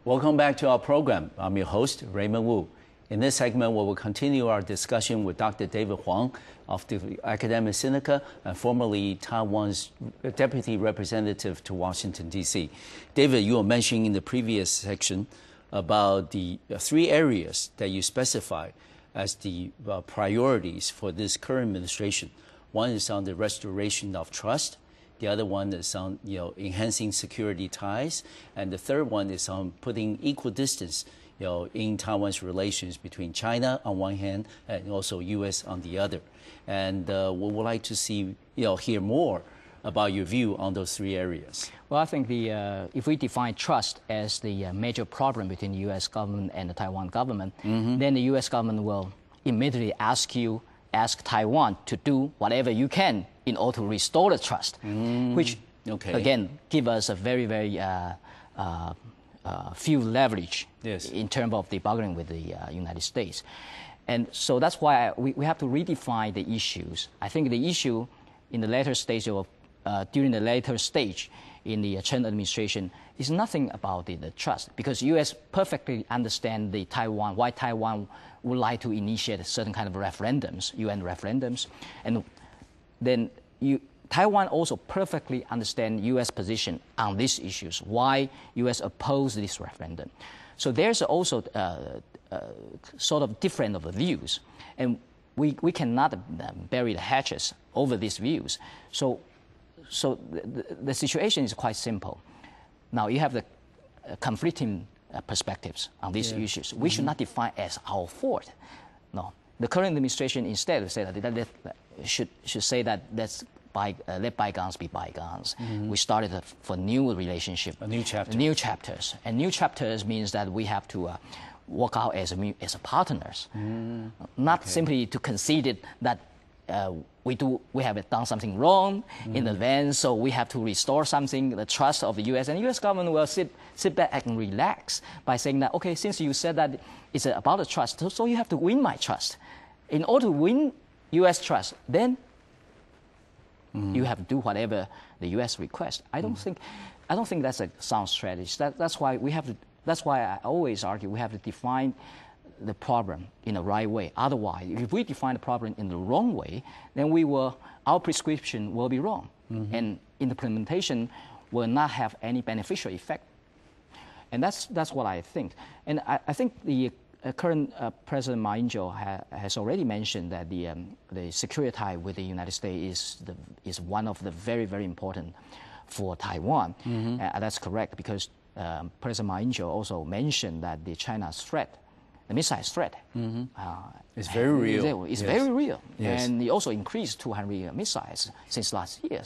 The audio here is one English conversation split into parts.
Welcome back to our program. I'm your host, Raymond Wu. In this segment, we will continue our discussion with Dr. David Huang of the academic Sinica and formerly Taiwan's deputy representative to Washington, D.C. David, you were mentioning in the previous section about the three areas that you specify as the priorities for this current administration. One is on the restoration of trust. The other one is on enhancing security ties, and the third one is on putting equal distance in Taiwan's relations between China on one hand and also U.S. on the other. And we would like to see hear more about your view on those three areas. Well, I think if we define trust as the major problem between the U.S. government and the Taiwan government, then the U.S. government will immediately ask Taiwan to do whatever you can in order to restore the trust, which, again, give us a very, very few leverage in terms of the bargaining with the United States. And so that's why we have to redefine the issues. I think the issue in the later stage of, during the later stage in the Chen administration is nothing about the trust, because U.S. perfectly understand why Taiwan would like to initiate a certain kind of referendums, UN referendums, and then Taiwan also perfectly understand U.S. position on these issues, why U.S. oppose this referendum. So there's also sort of different of views, and we cannot bury the hatches over these views. So the situation is quite simple. Now you have the conflicting perspectives on these issues. We should not define as our fault. No, the current administration instead say should say that let bygones be bygones. We started for new relationship, a new chapter, new chapters, and new chapters means that we have to work out as partners, not simply to concede that we have done something wrong in advance, so we have to restore something, the trust of the U.S. And the U.S. government will sit back and relax by saying that, okay, since you said that it's about the trust, so you have to win my trust. In order to win U.S. trust, then you have to do whatever the U.S. requests. I don't think that's a sound strategy. That's why I always argue we have to define the problem in the right way. Otherwise, if we define the problem in the wrong way, then our prescription will be wrong, and implementation will not have any beneficial effect. And that's what I think. And I think the current President Ma Ying-jeou has already mentioned that the security tie with the United States is one of the very, very important for Taiwan. That's correct, because President Ma Ying-jeou also mentioned that the China's threat, the missile threat, it's very real. It's very real, Yes. and it also increased 200 missiles since last year.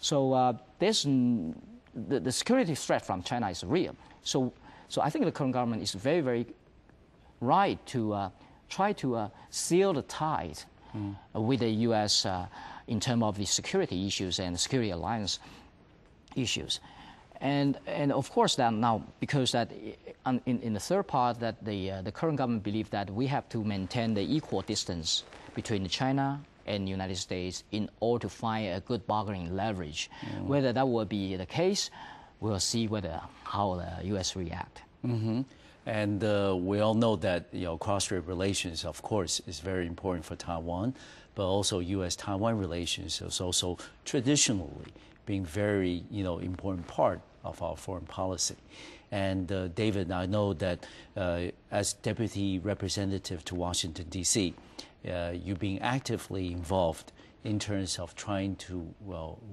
So the security threat from China is real. So I think the current government is very, very right to try to seal the ties with the U.S. In terms of the security issues and security alliance issues. And of course that now, because that in the third part, that the current government believes that we have to maintain the equal distance between China and the United States in order to find a good bargaining leverage. Whether that will be the case, we'll see how the U.S. react. And we all know that cross-strait relations, of course, is very important for Taiwan, but also U.S.-Taiwan relations is also traditionally being very important part of our foreign policy. And David, I know that as Deputy Representative to Washington, D.C., you're being actively involved in terms of trying to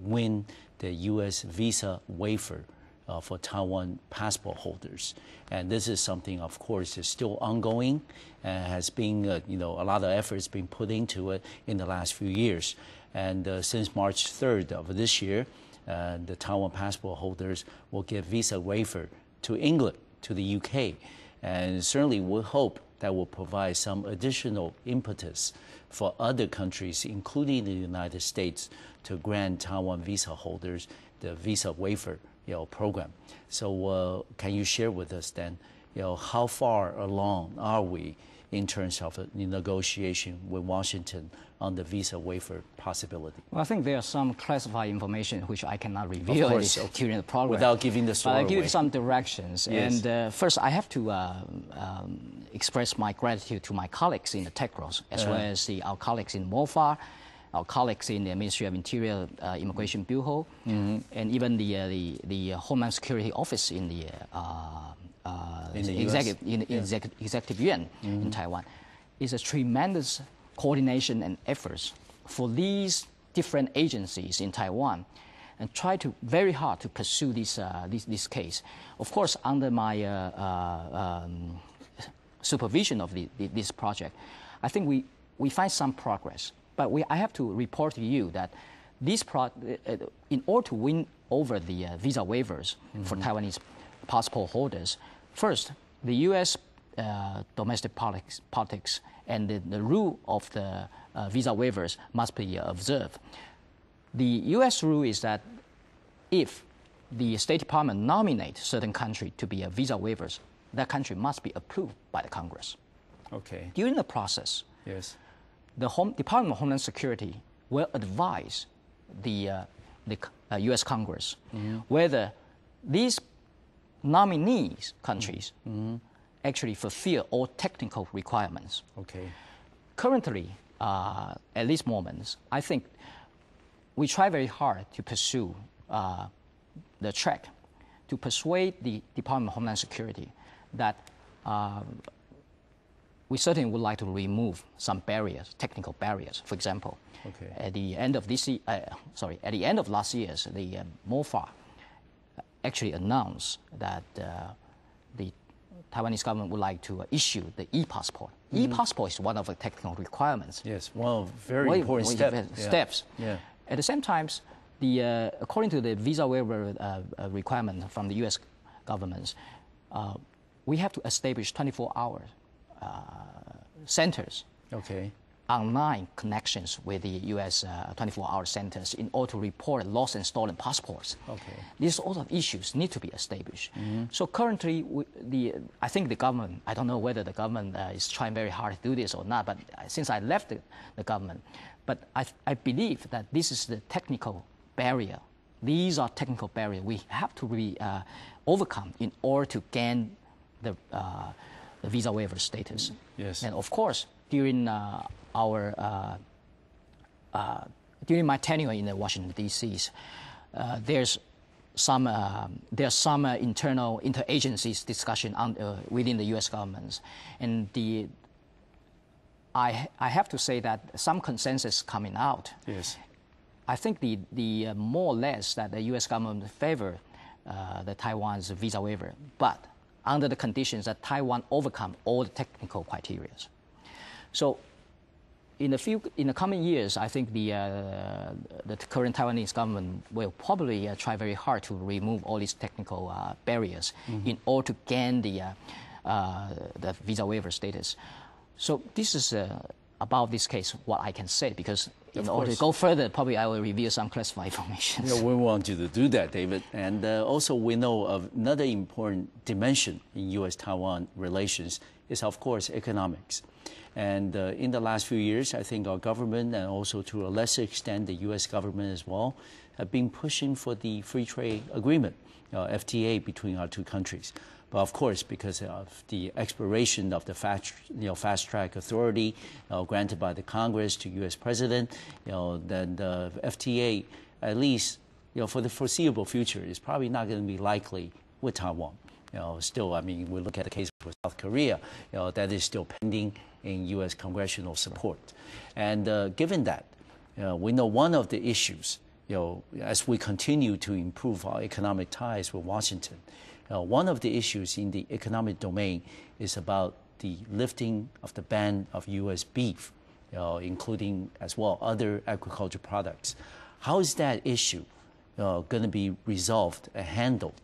win the U.S. visa waiver for Taiwan passport holders. And this is something, of course, is still ongoing and has been, a lot of efforts being put into it in the last few years. And since March 3rd of this year, the Taiwan passport holders will get visa waiver to England, to the UK. And certainly we hope that will provide some additional impetus for other countries, including the United States, to grant Taiwan visa holders the visa waiver program. So can you share with us then, how far along are we in terms of the negotiation with Washington on the visa waiver possibility? Well, I think there are some classified information which I cannot reveal during the program. Without giving the story But I away. give some directions. Yes. And first, I have to express my gratitude to my colleagues in the TechROS, as well as our colleagues in MOFA, our colleagues in the Ministry of Interior Immigration Bureau, and even the Homeland Security Office in the Executive Yuan in Taiwan. It's a tremendous coordination and efforts for these different agencies in Taiwan, and try to very hard to pursue this case. Of course, under my supervision of this project, I think we find some progress. But I have to report to you that in order to win over the visa waivers for Taiwanese passport holders, first, the U.S. Domestic politics and the rule of the visa waivers must be observed. The U.S. rule is that if the State Department nominates certain country to be a visa waivers, that country must be approved by the Congress. Okay. During the process, Yes. the Department of Homeland Security will advise the U.S. Congress whether these nominees countries actually fulfill all technical requirements. Okay. Currently, at this moment, I think we try very hard to pursue the track to persuade the Department of Homeland Security that we certainly would like to remove some barriers, technical barriers. For example, at the end of at the end of last year, the MOFA actually announced that the Taiwanese government would like to issue the e-passport. E-passport is one of the technical requirements. Yes, well, very important steps. Yeah. At the same time, according to the visa waiver requirement from the U.S. government, we have to establish 24-hour centers, online connections with the U.S. 24-hour centers in order to report lost and stolen passports. These sort of issues need to be established. So currently, I think the government, I don't know whether the government is trying very hard to do this or not, but since I left the government, but I believe that this is the technical barrier. These are technical barriers we have to overcome in order to gain the visa waiver status. Yes. And of course, during during my tenure in Washington D.C., there's some internal interagencies discussion within the U.S. government, and I have to say that some consensus coming out. Yes. I think the more or less that the U.S. government favor the Taiwan's visa waiver, but under the conditions that Taiwan overcome all the technical criteria. So in the coming years, I think the current Taiwanese government will probably try very hard to remove all these technical barriers in order to gain the visa waiver status. So this is about this case what I can say, because in order to go further, probably I will reveal some classified information. Yeah, we want you to do that, David. And also we know of another important dimension in U.S.-Taiwan relations is, of course, economics. And in the last few years, I think our government, and also to a lesser extent the U.S. government as well, have been pushing for the free trade agreement, FTA, between our two countries. But of course, because of the expiration of the fast track authority granted by the Congress to U.S. President, then the FTA, at least for the foreseeable future, is probably not going to be likely with Taiwan. Still, I mean, we look at the case with South Korea, that is still pending in U.S. congressional support. And given that, we know one of the issues, as we continue to improve our economic ties with Washington, one of the issues in the economic domain is about the lifting of the ban of U.S. beef, including as well other agricultural products. How is that issue going to be resolved and handled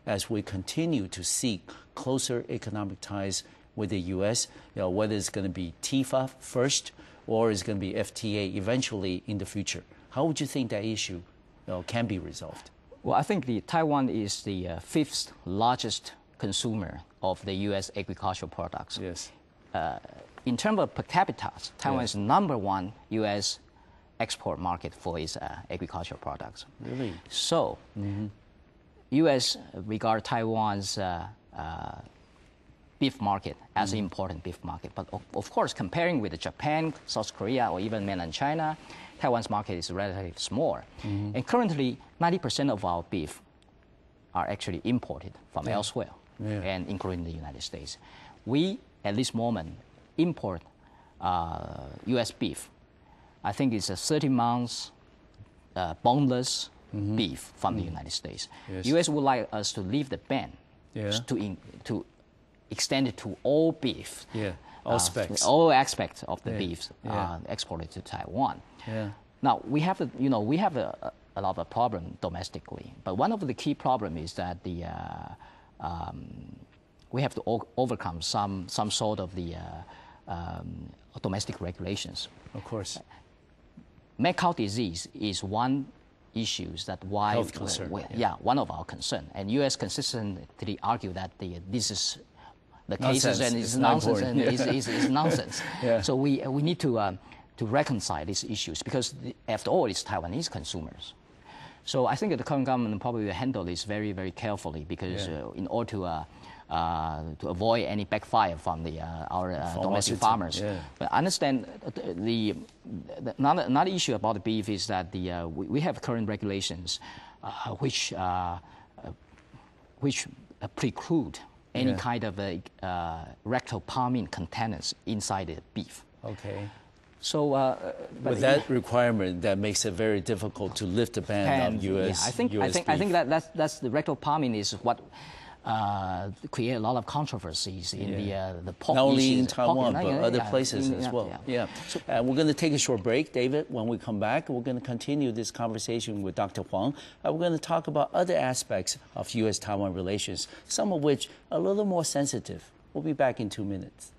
as we continue to seek closer economic ties with the U.S., whether it's going to be TIFA first or it's going to be FTA eventually in the future? How would you think that issue can be resolved? Well, I think Taiwan is the fifth largest consumer of the U.S. agricultural products. Yes. in terms of per capita, Taiwan is number one U.S. export market for its agricultural products. Really? So, U.S. regard Taiwan's beef market as an important beef market. But of course, comparing with Japan, South Korea, or even mainland China, Taiwan's market is relatively small. And currently, 90% of our beef are actually imported from elsewhere, and including the United States. We, at this moment, import U.S. beef. I think it's a 30 months boneless beef from the United States. Yes. U.S. would like us to leave the ban to extend it to all beef. Yeah, all specs. All aspects of the beef exported to Taiwan. Yeah. Now we have a lot of problem domestically, but one of the key problems is that we have to overcome some sort of the domestic regulations. Of course. Mad cow disease is one issue that why health concern. One of our concern, and U.S. consistently argue that this is the cases and it's nonsense and it's nonsense. So we need to reconcile these issues because after all, it's Taiwanese consumers. So I think that the current government probably will handle this very, very carefully because in order to avoid any backfire from our domestic farmers. But I understand another issue about the beef is that we have current regulations which preclude any kind of rectopamine contaminants inside the beef. Okay. So, with that requirement, that makes it very difficult to lift the ban of U.S. I think that's the rectopamine is what create a lot of controversies in the pork. Not only issues, in Taiwan, but other places as well. So, we're going to take a short break, David. When we come back, we're going to continue this conversation with Dr. Huang. We're going to talk about other aspects of U.S.-Taiwan relations, some of which are a little more sensitive. We'll be back in 2 minutes.